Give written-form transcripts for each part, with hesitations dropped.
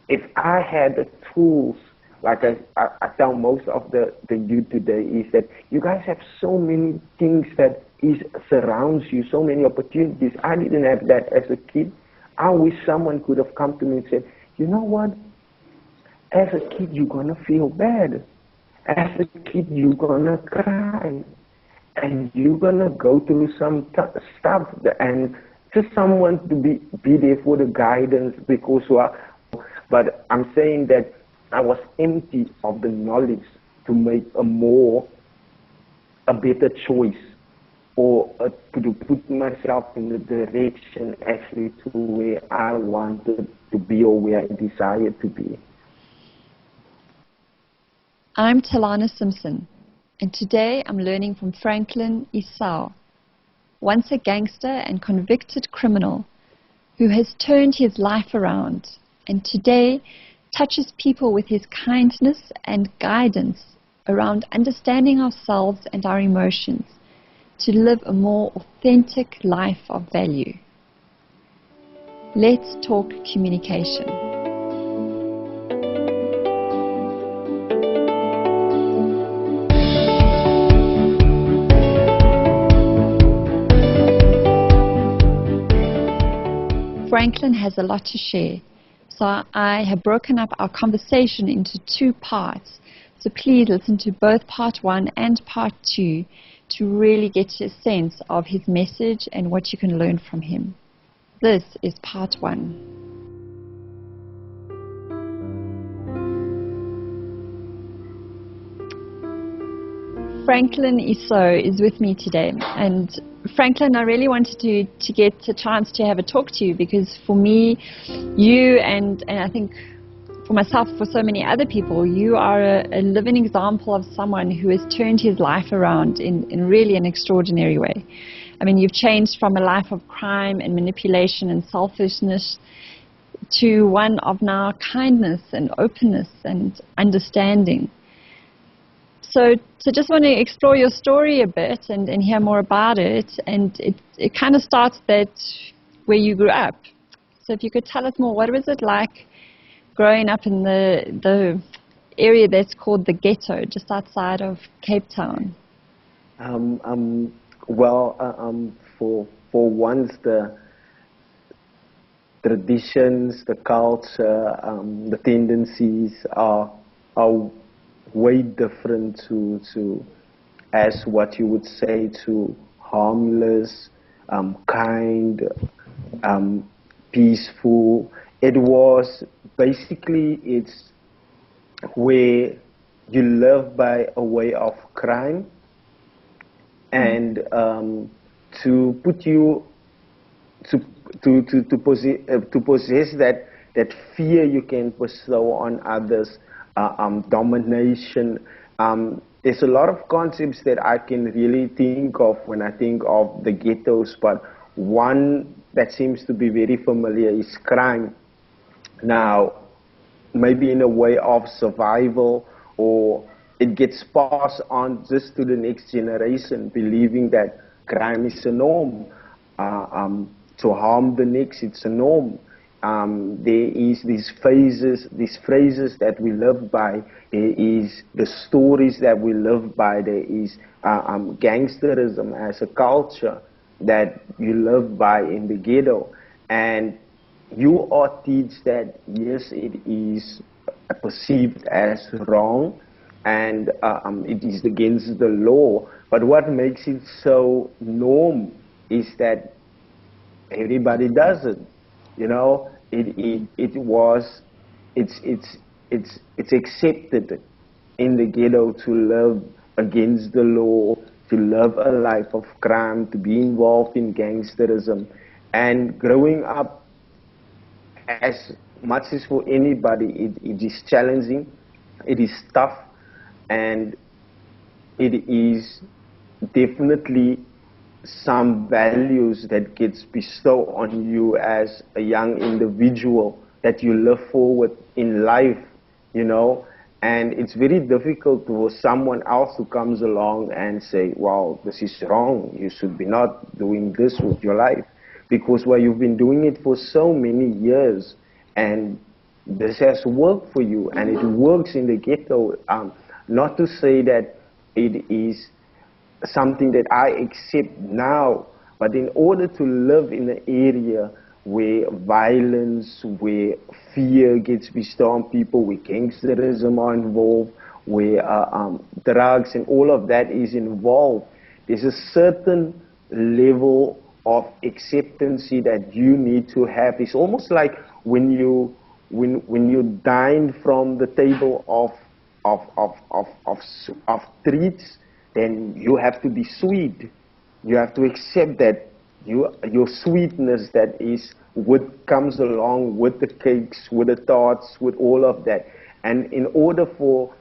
if I had the tools, like I tell most of the youth today, is that you guys have so many things that is surrounds you, so many opportunities. I didn't have that as a kid. I wish someone could have come to me and said, you know what, as a kid you're gonna feel bad. As a kid you're gonna cry. And you're gonna go through some stuff, and just someone to be there for the guidance, because but I'm saying that I was empty of the knowledge to make a better choice, or to put myself in the direction actually to where I wanted to be or where I desired to be. I'm Telana Simpson, and today I'm learning from Franklin Esau, once a gangster and convicted criminal who has turned his life around and today touches people with his kindness and guidance around understanding ourselves and our emotions to live a more authentic life of value. Let's talk communication. Franklin has a lot to share, so I have broken up our conversation into 2 parts. So please listen to both part 1 and part 2 to really get a sense of his message and what you can learn from him. This is part 1. Franklin Esau is with me today, and Franklin, I really wanted to get a chance to have a talk to you, because for me, you and I think for myself, for so many other people, you are a living example of someone who has turned his life around in really an extraordinary way. I mean, you've changed from a life of crime and manipulation and selfishness to one of now kindness and openness and understanding. So just want to explore your story a bit and hear more about it. And it kind of starts that where you grew up. So if you could tell us more, what was it like growing up in the area that's called the Ghetto, just outside of Cape Town? For once, the traditions, the culture, the tendencies are way different to as what you would say to harmless, kind, peaceful. It was basically, it's where you live by a way of crime, and to put you to possess that fear you can bestow on others. Domination. There's a lot of concepts that I can really think of when I think of the ghettos, but one that seems to be very familiar is crime. Now, maybe in a way of survival, or it gets passed on just to the next generation, believing that crime is a norm. To harm the next, it's a norm. There is these phrases that we live by. There is the stories that we live by. There is gangsterism as a culture that you live by in the ghetto. And you are taught that, yes, it is perceived as wrong, and it is against the law. But what makes it so norm is that everybody does it. You know, it's accepted in the ghetto to live against the law, to live a life of crime, to be involved in gangsterism. And growing up, as much as for anybody, it is challenging, it is tough, and it is definitely some values that gets bestowed on you as a young individual that you live forward in life, you know. And it's very difficult for someone else who comes along and say, wow, this is wrong, you should be not doing this with your life, because, well, you've been doing it for so many years, and this has worked for you, and it works in the ghetto. Not to say that it is something that I accept now, but in order to live in an area where violence, where fear gets bestowed on people, where gangsterism are involved, where drugs and all of that is involved, there's a certain level of acceptance that you need to have. It's almost like when you dine from the table of treats, then you have to be sweet. You have to accept that your sweetness that is what comes along with the cakes, with the tarts, with all of that. And in order for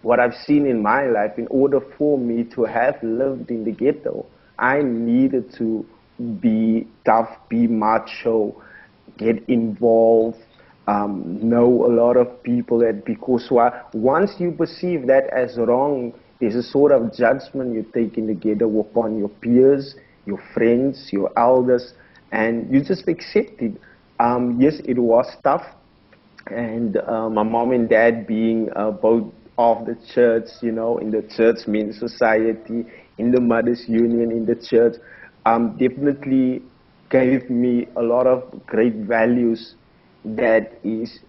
what I've seen in my life, in order for me to have lived in the ghetto, I needed to be tough, be macho, get involved, know a lot of people. That because once you perceive that as wrong, there's a sort of judgment you take in the ghetto upon your peers, your friends, your elders, and you just accept it. Yes, it was tough, and my mom and dad being both of the church, in the church men's society, in the mothers union, in the church, definitely gave me a lot of great values that is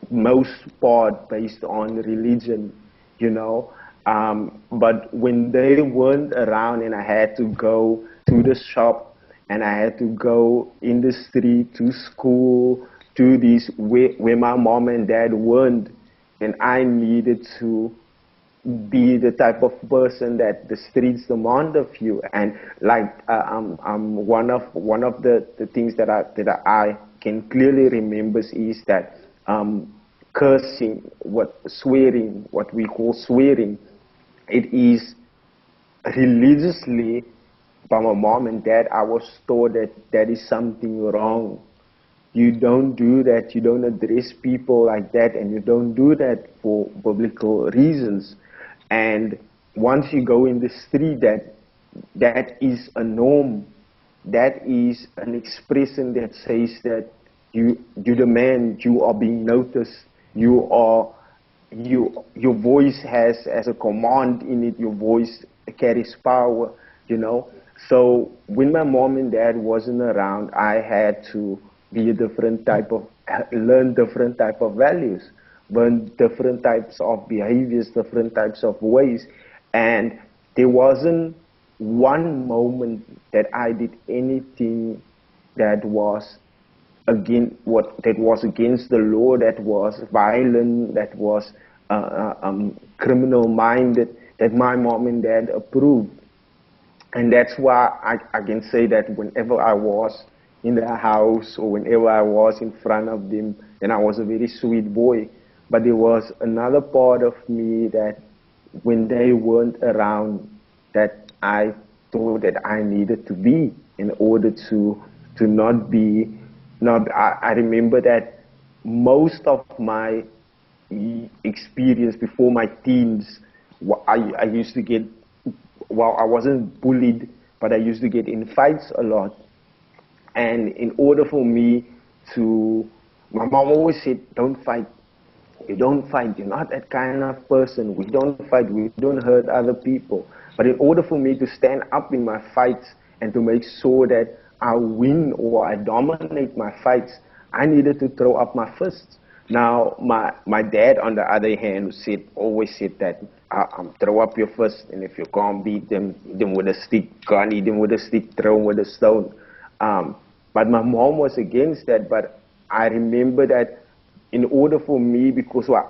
most part based on religion, but when they weren't around and I had to go to the shop and I had to go in the street to school, to these where my mom and dad weren't, and I needed to be the type of person that the streets demand of you. And like one of the things that I can clearly remember is that cursing, what we call swearing, it is religiously by my mom and dad. I was taught that that is something wrong. You don't do that. You don't address people like that, and you don't do that for biblical reasons. And once you go in the street, that is a norm. That is an expression that says that you're the man. You are being noticed. Your voice has a command in it. Your voice carries power. So when my mom and dad wasn't around, I had to be a learn different type of values, learn different types of behaviors, different types of ways. And there wasn't one moment that I did anything that was against the law, that was violent, that was criminal minded, that my mom and dad approved. And that's why I can say that whenever I was in the house or whenever I was in front of them, then I was a very sweet boy. But there was another part of me that when they weren't around, that I thought that I needed to be in order to not be. I remember that most of my experience before my teens, I used to get, I wasn't bullied, but I used to get in fights a lot. And in order for me my mom always said, don't fight. You don't fight. You're not that kind of person. We don't fight. We don't hurt other people. But in order for me to stand up in my fights and to make sure that I win or I dominate my fights, I needed to throw up my fists. Now, my dad, on the other hand, always said that throw up your fist, and if you can't beat them, hit them with a stick. Can't hit them with a stick, throw them with a stone. But my mom was against that. But I remember that in order for me, because I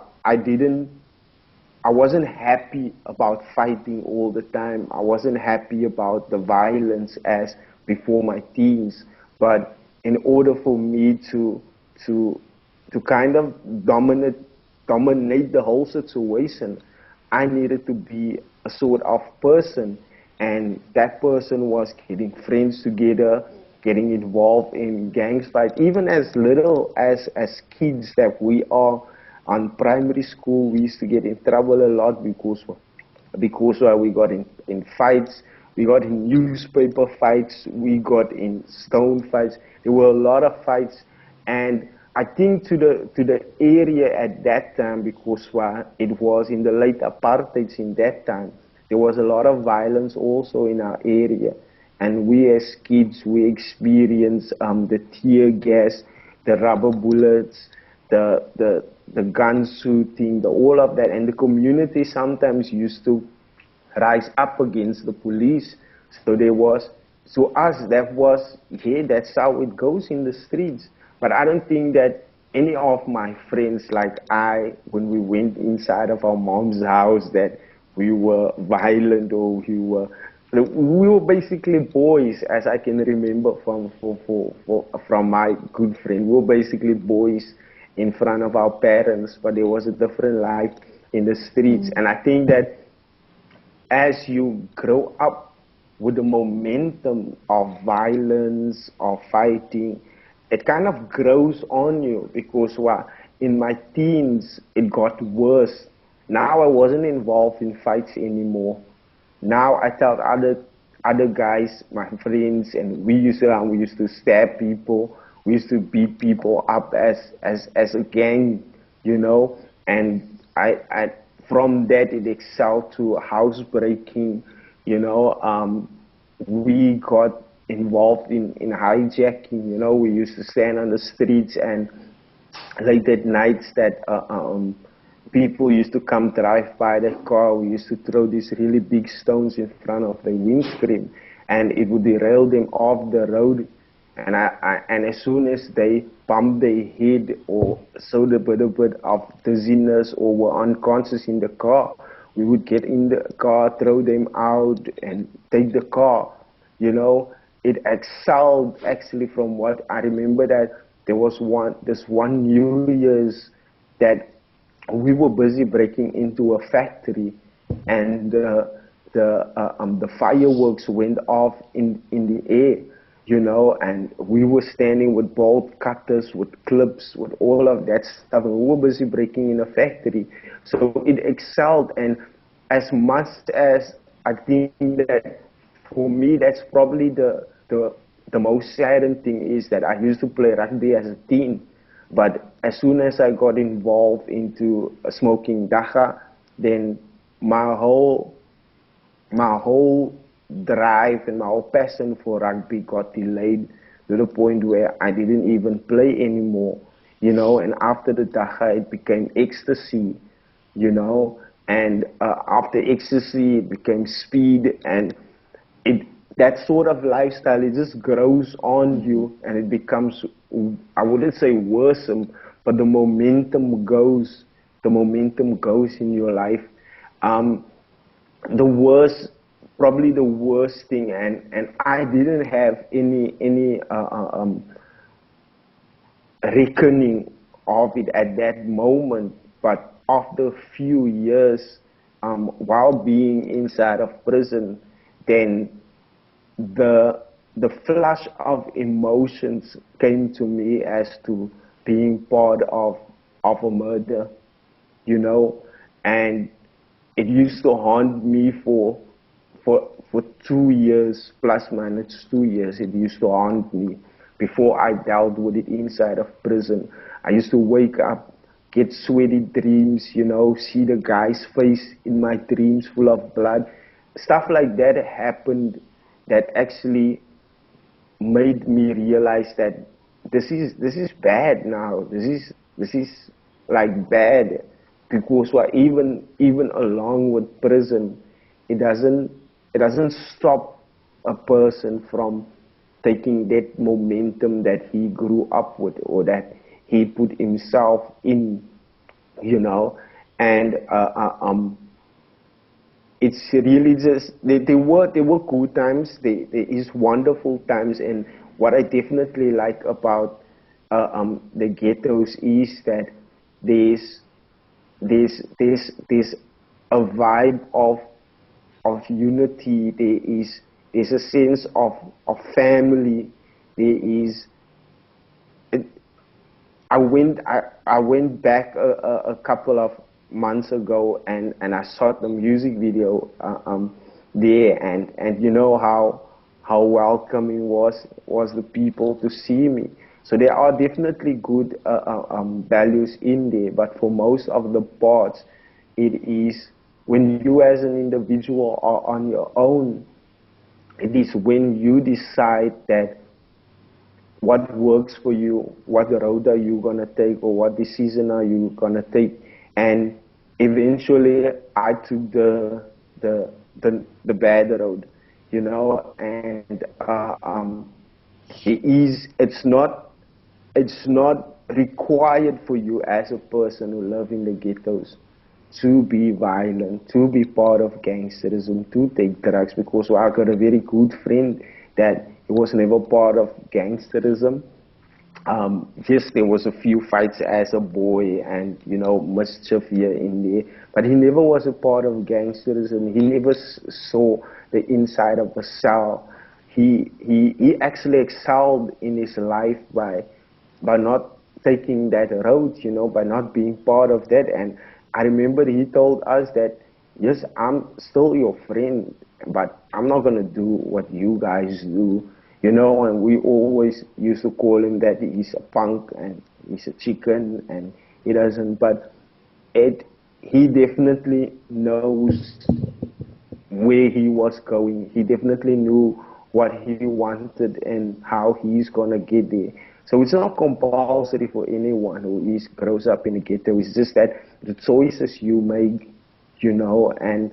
wasn't happy about fighting all the time. I wasn't happy about the violence as before my teens. But in order for me to kind of dominate the whole situation, I needed to be a sort of person. And that person was getting friends together, getting involved in gangs fight, even as little as kids that we are. On primary school, we used to get in trouble a lot because we got in fights, we got in newspaper fights, we got in stone fights. There were a lot of fights, and I think to the area at that time, because it was in the late apartheid in that time, there was a lot of violence also in our area, and we as kids we experienced the tear gas, the rubber bullets, the gun shooting, the all of that, and the community sometimes used to rise up against the police. So there was, to us, that was, yeah, that's how it goes in the streets. But I don't think that any of my friends, like when we went inside of our mom's house, that we were violent or we were basically boys, as I can remember from my good friend. We were basically boys in front of our parents, but there was a different life in the streets. And I think that as you grow up with the momentum of violence, of fighting, it kind of grows on you, because in my teens it got worse. Now I wasn't involved in fights anymore. Now I tell other guys, my friends, and we used to stab people, we used to beat people up as a gang, you know, and I from that it excelled to housebreaking, you know. We got involved in hijacking, you know. We used to stand on the streets, and late at nights that people used to come drive by the car. We used to throw these really big stones in front of the windscreen, and it would derail them off the road. And as soon as they bumped their head or showed a bit of dizziness or were unconscious in the car, we would get in the car, throw them out, and take the car. You know, it excelled actually from what I remember, that there was this one New Year's that we were busy breaking into a factory, and the fireworks went off in the air, you know, and we were standing with bolt cutters, with clips, with all of that stuff, and we were busy breaking in a factory. So it excelled, and as much as I think that for me, that's probably the most saddening thing, is that I used to play rugby as a teen, but as soon as I got involved into smoking dacha, then my whole drive and my whole passion for rugby got delayed to the point where I didn't even play anymore, you know. And after the dacha, it became ecstasy, you know, and after ecstasy, it became speed, and that sort of lifestyle, it just grows on you, and it becomes, I wouldn't say worrisome, but the momentum goes in your life. Probably the worst thing, and I didn't have any reckoning of it at that moment, but after a few years, while being inside of prison, then the flush of emotions came to me as to being part of a murder, you know, and it used to haunt me for 2 years, plus minus 2 years. It used to haunt me before I dealt with it inside of prison. I used to wake up, get sweaty dreams, you know, see the guy's face in my dreams full of blood. Stuff like that happened that actually made me realize that this is bad now. This is like bad, because even along with prison, it doesn't stop a person from taking that momentum that he grew up with, or that he put himself in, you know. And it's really just, they were good times. There is wonderful times, and what I definitely like about the ghettos is that there's a vibe of unity. There's a sense of family. There is. I went back a couple of months ago, and I saw the music video there, and you know how welcoming was the people to see me. So there are definitely good values in there, but for most of the parts, it is when you as an individual are on your own, it is when you decide that what works for you, what road are you going to take, or what decision are you going to take. And eventually I took the bad road, you know, and it's not required for you as a person who live in the ghettos to be violent, to be part of gangsterism, to take drugs, because I got a very good friend that he was never part of gangsterism. Yes, there was a few fights as a boy and, you know, mischief here in there, but he never was a part of gangsterism. He never saw the inside of a cell. He actually excelled in his life by not taking that road, you know, by not being part of that. And I remember he told us that, yes, I'm still your friend, but I'm not going to do what you guys do, you know. And we always used to call him that he's a punk and he's a chicken and he doesn't, but he definitely knows where he was going. He definitely knew what he wanted and how he's gonna get there. So it's not compulsory for anyone who grows up in a ghetto. It's just that the choices you make, you know, and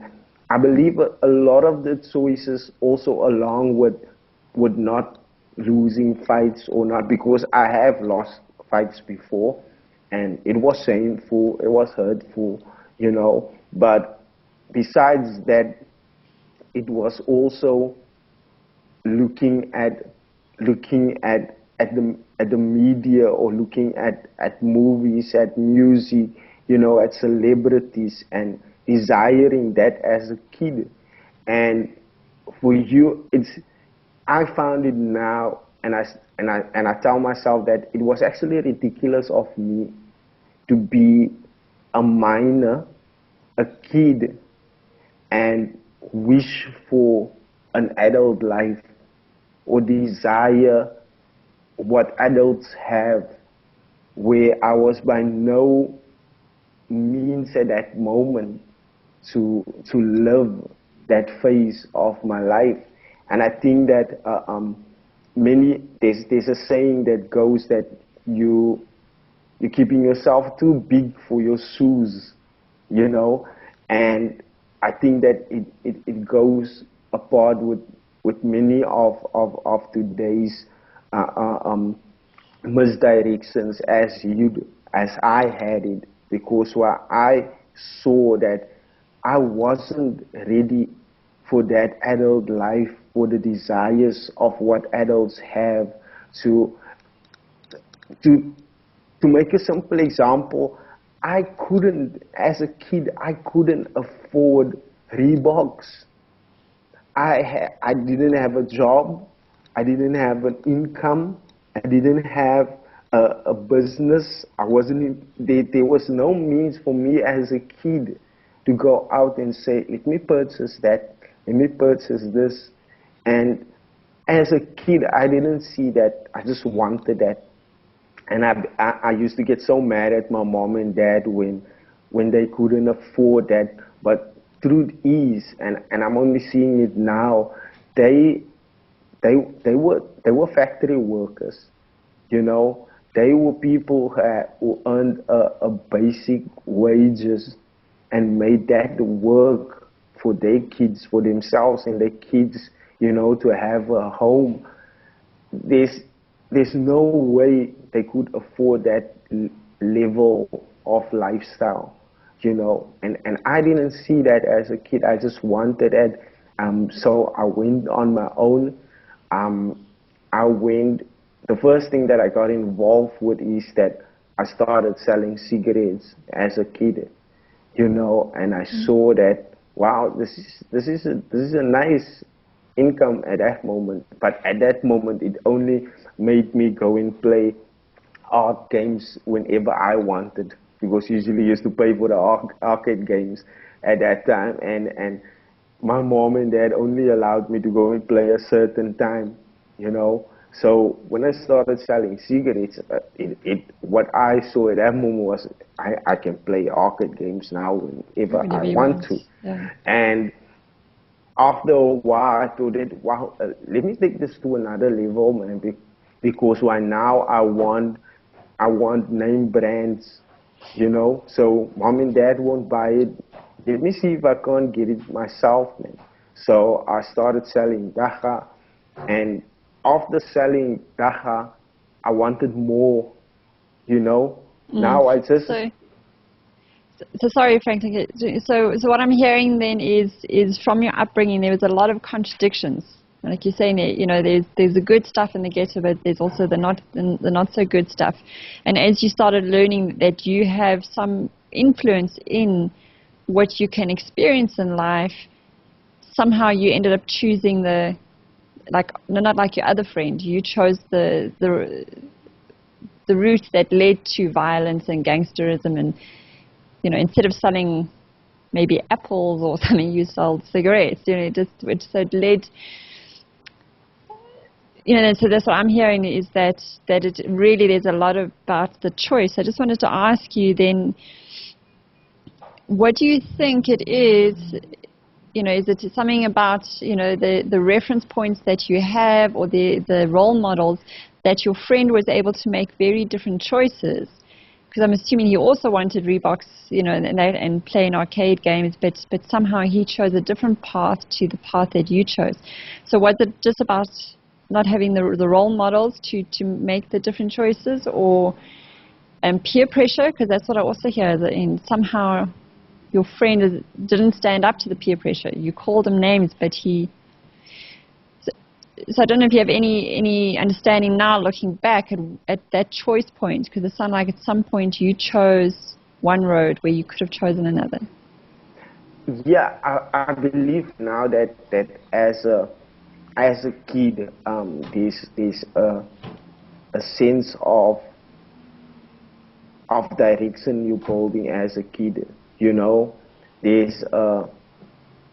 I believe a lot of the choices also along with not losing fights or not, because I have lost fights before and it was shameful, it was hurtful, you know, but besides that, it was also looking at the media, or looking at movies, at music, you know, at celebrities, and desiring that as a kid. And for you, I found it now, and I tell myself that it was actually ridiculous of me to be a minor, a kid, and wish for an adult life, or desire what adults have, where I was by no means at that moment to live that phase of my life. And I think that there's a saying that goes that you're keeping yourself too big for your shoes, you know. And I think that it goes apart with many of today's uh, uh, um, misdirections as I had it, because I saw that I wasn't ready for that adult life, for the desires of what adults have. To to to make a simple example, I couldn't, as a kid, I couldn't afford Reeboks. I didn't have a job, I didn't have an income, I didn't have a business. I wasn't there was no means for me as a kid to go out and say, let me purchase that, let me purchase this. And as a kid, I didn't see that. I just wanted that. And I used to get so mad at my mom and dad when they couldn't afford that. But truth is, and I'm only seeing it now, they they were factory workers, you know. They were people who earned a basic wages and made that work for their kids, for themselves and their kids, you know, to have a home. There's there's no way they could afford that level of lifestyle, you know. And I didn't see that as a kid. I just wanted it. So I went on my own. Um, I went. The first thing that I got involved with is that I started selling cigarettes as a kid, you know, and I saw that, wow, this is a nice income at that moment. But at that moment, it only made me go and play art games whenever I wanted, because usually you used to pay for the arcade games at that time, and my mom and dad only allowed me to go and play a certain time, you know. So when I started selling cigarettes, what I saw at that moment was I can play arcade games now whenever I Whenever you want want. to. Yeah. And after a while, I thought that, wow, let me take this to another level, man, because why now I want name brands, you know. So mom and dad won't buy it. Let me see if I can't get it myself, man. So I started selling dacha, and after selling dacha, I wanted more, you know. Mm. Now I just So sorry, Franklin. So what I'm hearing then is from your upbringing there was a lot of contradictions. Like you're saying, you know, there's the good stuff in the ghetto, but there's also the not so good stuff. And as you started learning that you have some influence in what you can experience in life, somehow you ended up choosing the not like your other friend. You chose the route that led to violence and gangsterism, and you know, instead of selling maybe apples or something, you sold cigarettes. You know, so it led. You know, so that's what I'm hearing is that it really there's a lot about the choice. I just wanted to ask you then, what do you think it is? You know, is it something about, you know, the reference points that you have or the role models that your friend was able to make very different choices? Because I'm assuming he also wanted Reeboks, you know, and playing arcade games, but somehow he chose a different path to the path that you chose. So was it just about not having the role models to make the different choices, or peer pressure? Because that's what I also hear, that somehow your friend didn't stand up to the peer pressure. You called him names, but he... So I don't know if you have any understanding now, looking back at that choice point, because it sounded like at some point you chose one road where you could have chosen another. Yeah, I believe now that as a kid, there's a sense of direction you're building as a kid. You know, there's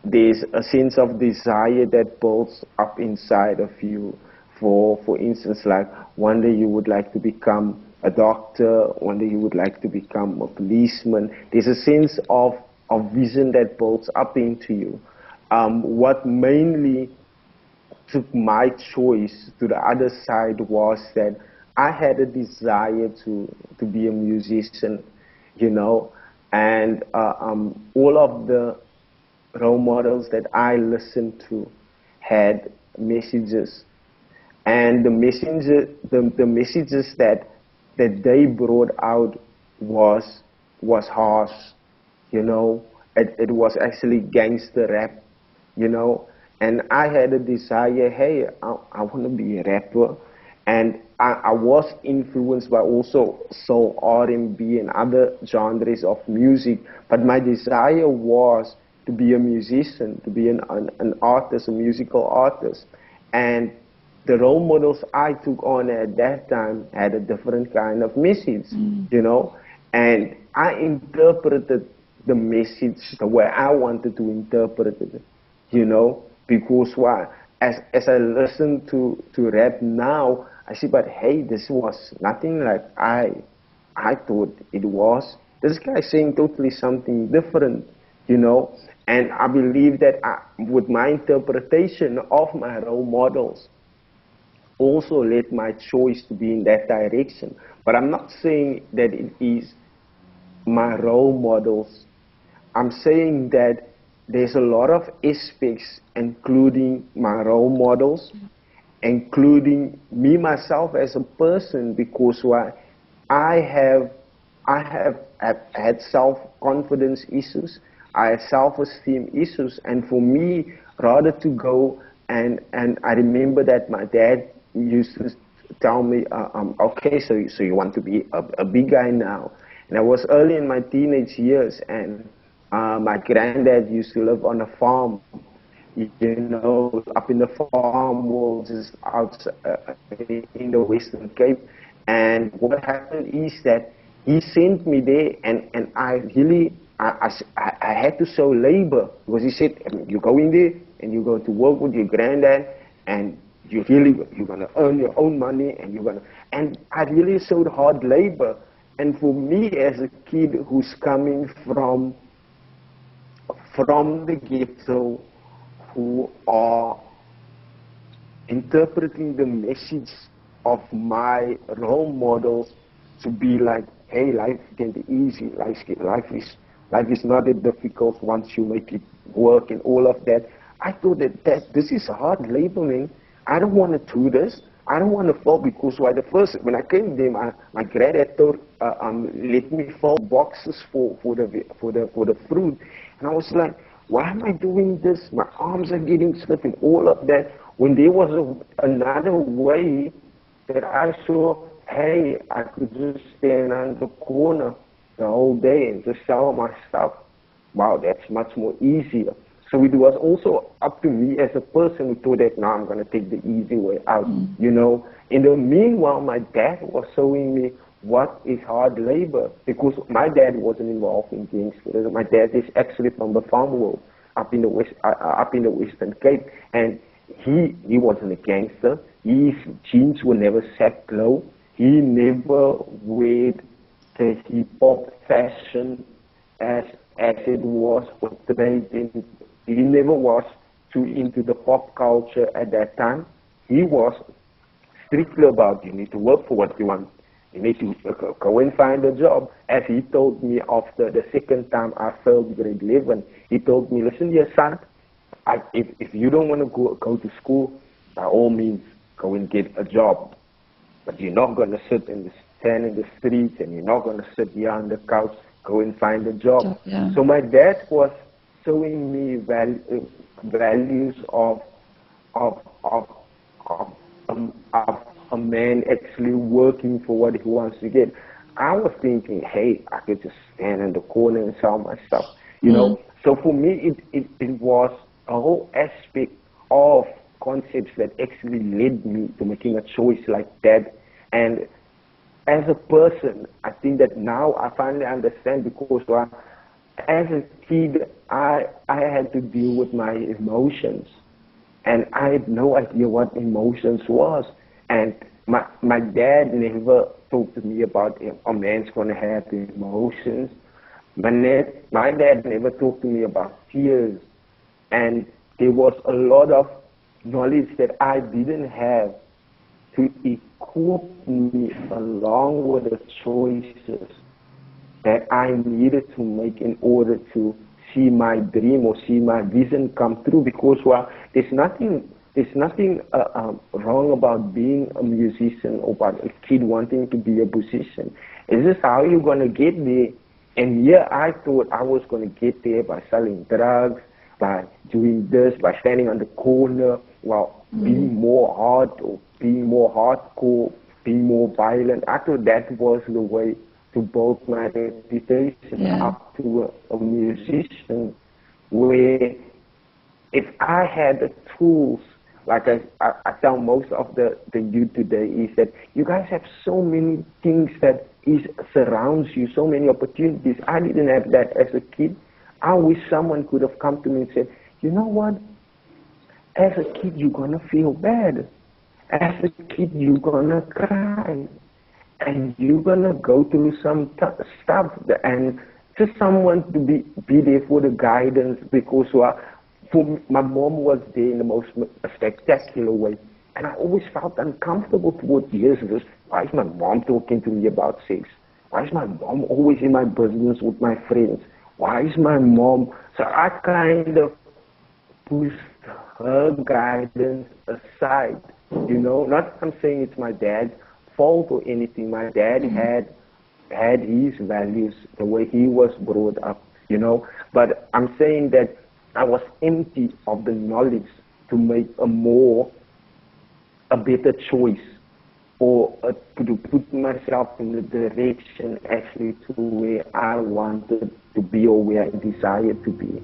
there's a sense of desire that builds up inside of you. For instance, like one day you would like to become a doctor, one day you would like to become a policeman. There's a sense of vision that builds up into you. What mainly took my choice to the other side was that I had a desire to be a musician, you know, and all of the role models that I listened to had messages, and the messages that they brought out was harsh, you know. It was actually gangster rap, you know. And I had a desire, hey, I want to be a rapper. And I was influenced by also soul, R&B, and other genres of music. But my desire was to be a musician, to be an artist, a musical artist. And the role models I took on at that time had a different kind of message, you know. And I interpreted the message the way I wanted to interpret it, you know, because why? As I listen to rap now, I see, but hey, this was nothing like I thought it was. This guy saying totally something different, you know. And I believe that with my interpretation of my role models, also led my choice to be in that direction. But I'm not saying that it is my role models. I'm saying that there's a lot of aspects, including my role models, including me myself as a person, because why I have had self-confidence issues, I have self-esteem issues, and for me, rather to go and I remember that my dad used to tell me, okay, so you want to be a big guy now, and I was early in my teenage years, and my granddad used to live on a farm, you know, up in the farm walls, just out in the Western Cape. And what happened is that he sent me there, and I really, I had to show labor, because he said, you go in there and you go to work with your granddad, and you're gonna earn your own money, and I really showed hard labor. And for me as a kid who's coming from the ghetto, who are interpreting the message of my role models to be like, hey, life can be easy, life is not that difficult once you make it work and all of that. I thought that this is hard labor, man. I don't want to do this. I don't want to fall, because when I came there, my granddad had told, let me fall boxes for the fruit, and I was like, why am I doing this? My arms are getting stiff and all of that. When there was another way that I saw, hey, I could just stand on the corner the whole day and just sell my stuff. Wow, that's much more easier. So it was also up to me as a person who thought that now I'm going to take the easy way out, you know. In the meanwhile, my dad was showing me what is hard labor, because my dad wasn't involved in gangster. My dad is actually from the farm world up in the Western Cape, and he wasn't a gangster. His jeans were never set low. He never wore the hip hop fashion as it was portrayed in. He never was too into the pop culture at that time. He was strictly about, you need to work for what you want. You need to go and find a job. As he told me after the second time I failed grade 11, he told me, listen, dear son, if you don't want to go to school, by all means, go and get a job. But you're not going to stand in the streets, and you're not going to sit here on the couch. Go and find a job. Yeah. So my dad was showing me values of a man actually working for what he wants to get. I was thinking, hey, I could just stand in the corner and sell my stuff, you know. So for me, it was a whole aspect of concepts that actually led me to making a choice like that. And as a person, I think that now I finally understand, because as a kid, I had to deal with my emotions, and I had no idea what emotions was. And my dad never talked to me about a man's going to have emotions. My dad never talked to me about tears, and there was a lot of knowledge that I didn't have to equip me along with the choices that I needed to make in order to see my dream or see my vision come through. Because there's nothing wrong about being a musician or about a kid wanting to be a musician. It's just how you're going to get there. And here I thought I was going to get there by selling drugs, by doing this, by standing on the corner, while being more hard or being more hardcore, being more violent. I thought that was the way to build my reputation up to a musician, where if I had the tools, like I tell most of the youth today, is that you guys have so many things that surrounds you, so many opportunities. I didn't have that as a kid. I wish someone could have come to me and said, you know what, as a kid you're going to feel bad. As a kid you're going to cry. And you're going to go through some stuff, and just someone to be there for the guidance, because my mom was there in the most spectacular way. And I always felt uncomfortable towards years. Why is my mom talking to me about sex? Why is my mom always in my business with my friends? Why is my mom? So I kind of pushed her guidance aside. You know, not I'm saying it's my dad's fault or anything. My dad had his values, the way he was brought up, you know. But I'm saying that I was empty of the knowledge to make a better choice, or to put myself in the direction actually to where I wanted to be, or where I desired to be.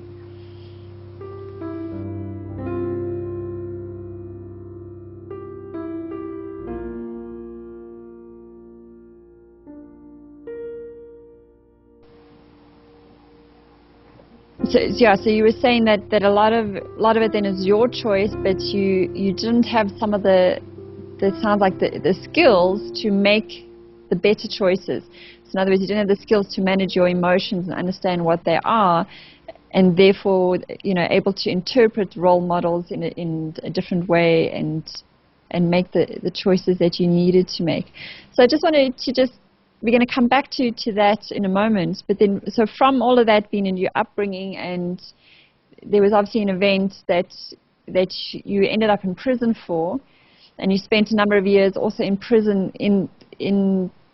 So yeah, so you were saying that a lot of it then is your choice, but you didn't have some of the sounds like the skills to make the better choices. So in other words, you didn't have the skills to manage your emotions and understand what they are, and therefore, able to interpret role models in a different way and make the choices that you needed to make. So I just wanted to we're going to come back to that in a moment, but then, so from all of that being in your upbringing, and there was obviously an event that you ended up in prison for, and you spent a number of years also in prison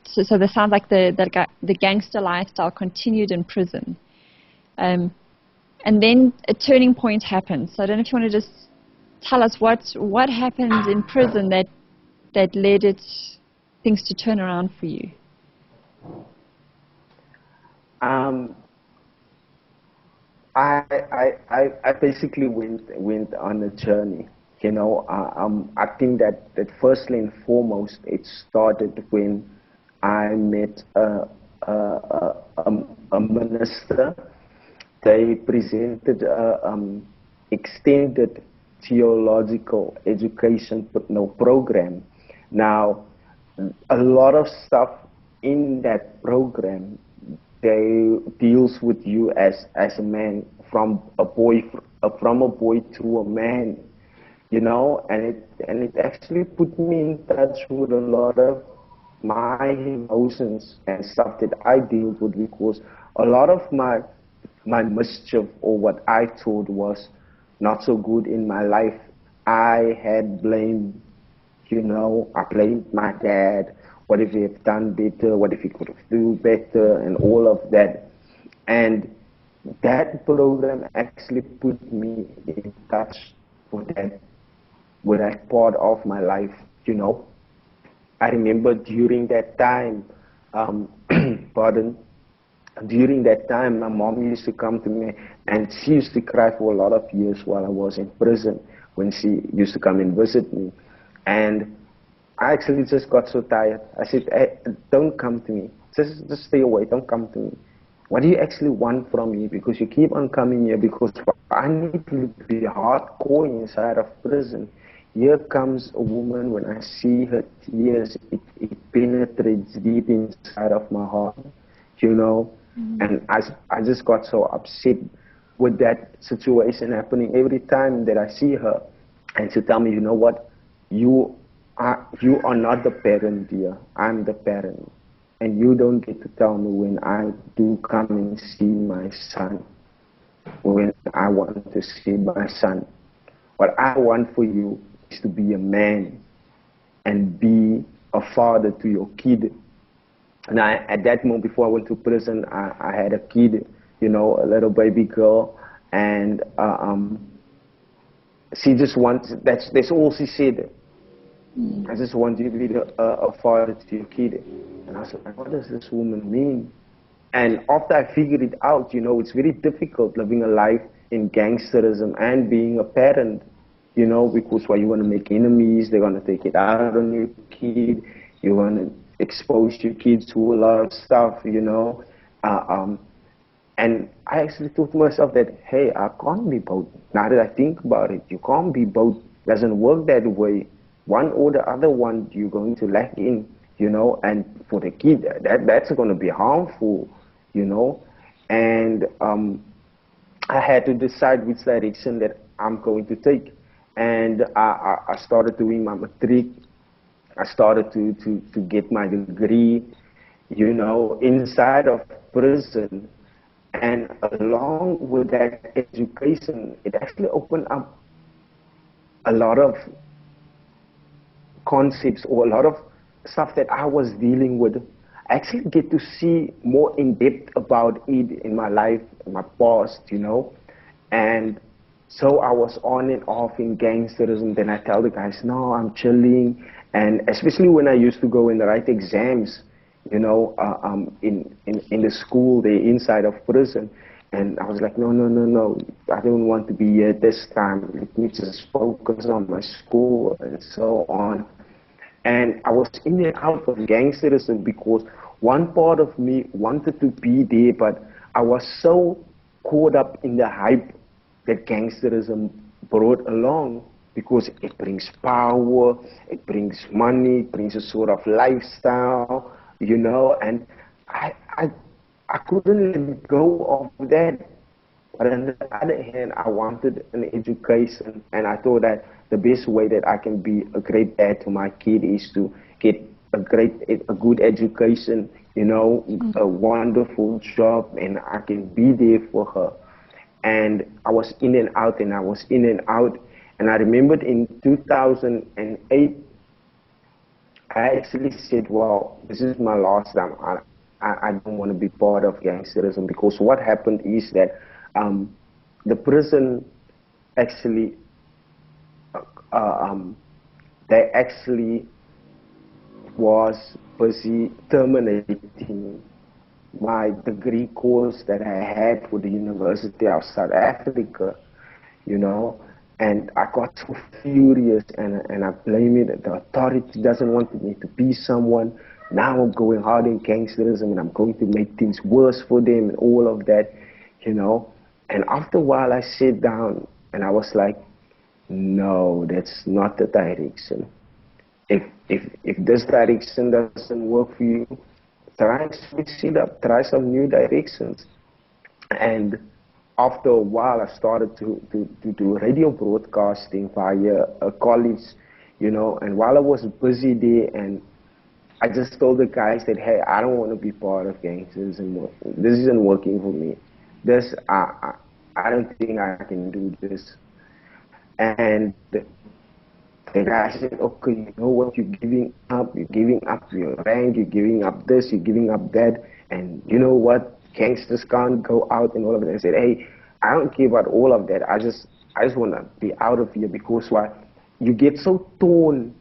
so there sounds like the gangster lifestyle continued in prison. And then a turning point happened. So I don't know if you want to just tell us what happened in prison that led things to turn around for you. I basically went on a journey. I think that firstly and foremost, it started when I met a minister. They presented extended theological education program. Now, a lot of stuff in that program, they deals with you as a man, from a boy to a man, and it actually put me in touch with a lot of my emotions and stuff that I deal with, because a lot of my mischief, or what I thought was not so good in my life, I had blame. I blamed my dad. What if he had done better? What if he could have do better? And all of that. And that program actually put me in touch with that part of my life. I remember during that time, pardon, during that time, my mom used to come to me, and she used to cry for a lot of years while I was in prison, when she used to come and visit me. And I actually just got so tired. I said, hey, don't come to me. Just stay away. Don't come to me. What do you actually want from me? Because you keep on coming here, because I need to be hardcore inside of prison. Here comes a woman, when I see her tears, it penetrates deep inside of my heart, And I just got so upset with that situation happening every time that I see her. And she tell me, you know what, you are not the parent, dear. I'm the parent. And you don't get to tell me when I do come and see my son, when I want to see my son. What I want for you is to be a man and be a father to your kid. And at that moment, before I went to prison, I had a kid, a little baby girl, and she just wants, that's all she said. I just want you to be a father to your kid. And I was like, what does this woman mean? And after I figured it out, it's very difficult living a life in gangsterism and being a parent, because you want to make enemies, they're going to take it out on your kid, you want to expose your kids to a lot of stuff, and I actually thought to myself that, hey, I can't be both. Now that I think about it, you can't be both. It doesn't work that way. One or the other one, you're going to lack in, and for the kid, that's going to be harmful, and I had to decide which direction that I'm going to take. And I started doing my matric. I started to get my degree, inside of prison. And along with that education, it actually opened up a lot of concepts, or a lot of stuff that I was dealing with. I actually get to see more in depth about it in my life, in my past, And so I was on and off in gangsterism. Then I tell the guys, no, I'm chilling. And especially when I used to go and write exams, in the school, they inside of prison. And I was like, no, I don't want to be here this time. Let me just focus on my school and so on. And I was in and out of gangsterism because one part of me wanted to be there, but I was so caught up in the hype that gangsterism brought along, because it brings power, it brings money, it brings a sort of lifestyle, and I, I, I couldn't let go of that. But on the other hand, I wanted an education, and I thought that the best way that I can be a great dad to my kid is to get a good education, a wonderful job, and I can be there for her. And I was in and out, and I was in and out. And I remembered in 2008, I actually said, well, this is my last time. I don't want to be part of gangsterism, because what happened is that the prison actually, they actually was busy terminating my degree course that I had for the University of South Africa, and I got so furious, and I blame it. The authority doesn't want me to be someone. Now I'm going hard in gangsterism, and I'm going to make things worse for them and all of that, And after a while, I sat down, and I was like, no, that's not the direction. If this direction doesn't work for you, try and switch it up, try some new directions. And after a while, I started to do radio broadcasting via a college, and while I was busy there, and I just told the guys that, hey, I don't want to be part of gangsters anymore. This isn't working for me. I don't think I can do this. And the guy said, okay, you know what, you're giving up your rank, you're giving up this, you're giving up that, and you know what, gangsters can't go out and all of that. I said, hey, I don't care about all of that. I just want to be out of here, because why? You get so torn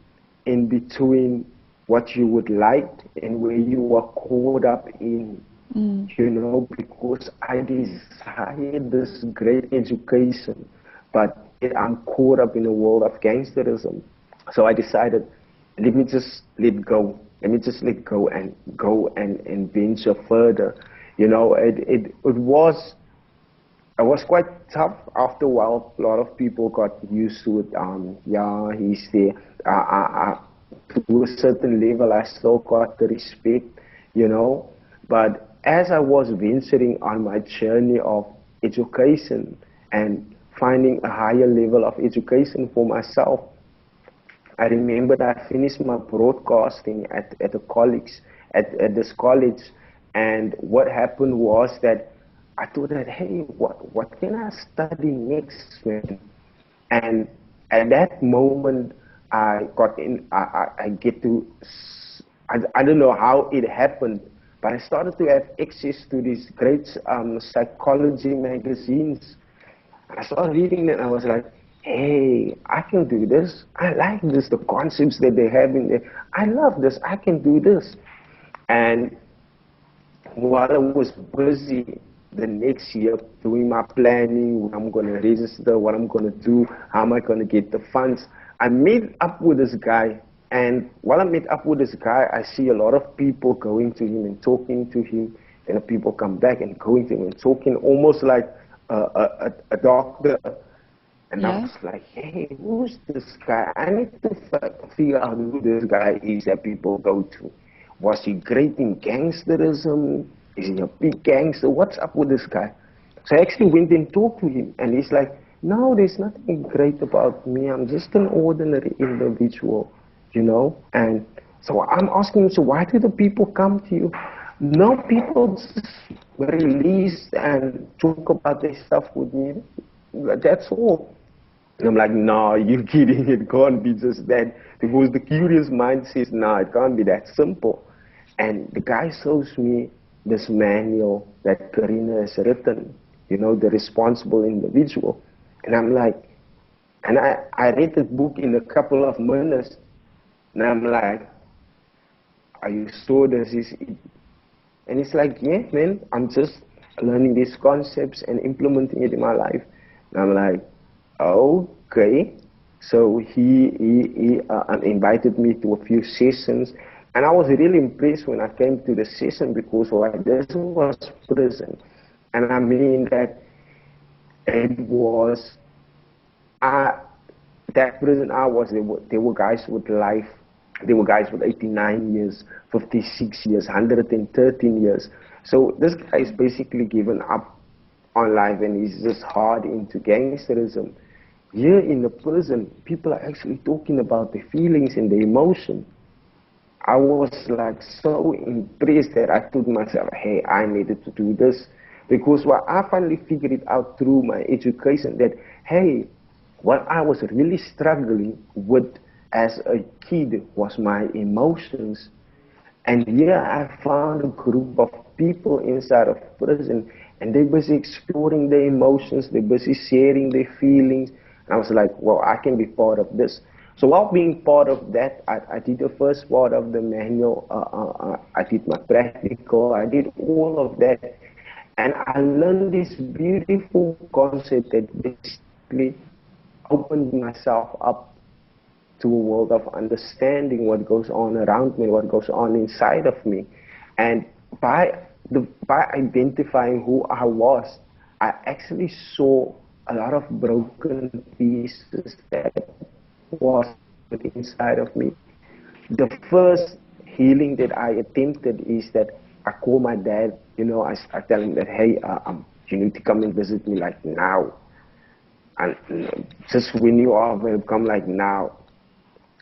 in between what you would like and where you are caught up in, because I desired this great education, but I'm caught up in a world of gangsterism. So I decided, let me just let go. Let me just let go and venture further. It was quite tough. After a while, a lot of people got used to it. Yeah, he's there. To a certain level, I still got the respect, But as I was venturing on my journey of education and finding a higher level of education for myself, I remembered I finished my broadcasting at a college, at this college, and what happened was that I thought that, hey, what can I study next, man? And at that moment, I got in. I get to. I don't know how it happened, but I started to have access to these great psychology magazines. I started reading it, and I was like, hey, I can do this. I like this, the concepts that they have in there. I love this. I can do this. And while I was busy the next year doing my planning, what I'm going to register, what I'm going to do, how am I going to get the funds, I met up with this guy. And while I met up with this guy, I see a lot of people going to him and talking to him. And people come back and going to him and talking, almost like a doctor. And I was like, hey, who's this guy? I need to figure out who this guy is that people go to. Was he great in gangsterism? Is he a big gangster? What's up with this guy? So I actually went and talked to him, and he's like, no, there's nothing great about me. I'm just an ordinary individual, And so I'm asking him, so why do the people come to you? No, people just release and talk about their stuff with me. That's all. And I'm like, no, you're kidding. It can't be just that. Because the curious mind says, no, it can't be that simple. And the guy shows me this manual that Karina has written, the responsible individual. And I'm like, and I read the book in a couple of minutes. And I'm like, are you sure this is it? And it's like, yeah, man, I'm just learning these concepts and implementing it in my life. And I'm like, okay. So he invited me to a few sessions, and I was really impressed when I came to the session, because this was prison. And I mean that it was, that prison I was, there were guys with life, there were guys with 89 years, 56 years, 113 years. So this guy is basically given up on life and he's just hard into gangsterism. Here in the prison, people are actually talking about their feelings and their emotion. I was like so impressed that I told myself, hey, I needed to do this. Because what I finally figured it out through my education that, hey, what I was really struggling with as a kid was my emotions. And here I found a group of people inside of prison and they're busy exploring their emotions, they're busy sharing their feelings. And I was like, well, I can be part of this. So while being part of that, I did the first part of the manual, I did my practical, I did all of that. And I learned this beautiful concept that basically opened myself up to a world of understanding what goes on around me, what goes on inside of me. And by identifying who I was, I actually saw a lot of broken pieces that was inside of me. The first healing that I attempted is that I call my dad, you know, I tell him that, hey, you need to come and visit me like now. And just when you are available, come like now.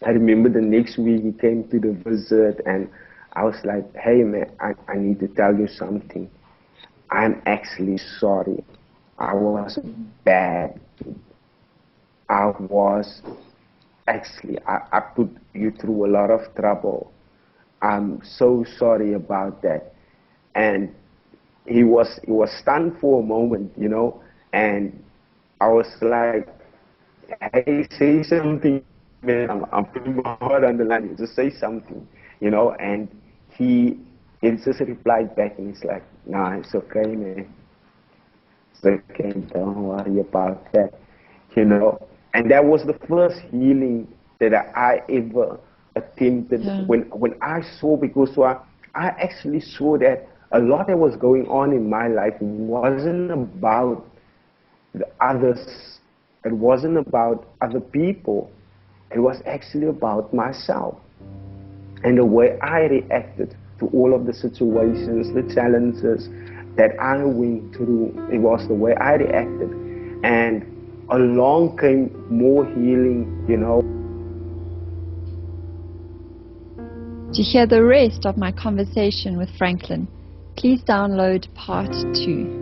I remember the next week he came to the visit and I was like, hey man, I need to tell you something. I'm actually sorry. I was bad. I was actually, I put you through a lot of trouble. I'm so sorry about that. And he was stunned for a moment, you know, and I was like, hey, say something, man. I'm putting my heart on the line. Just say something, you know. And he just replied back and he's like, nah, it's okay, man. It's okay, don't worry about that, you know. And that was the first healing that I ever attempted. Yeah. When I saw, because I actually saw that a lot that was going on in my life wasn't about the others. It wasn't about other people. It was actually about myself. And the way I reacted to all of the situations, the challenges that I went through, it was the way I reacted. And along came more healing, you know. To hear the rest of my conversation with Franklin, please download part 2.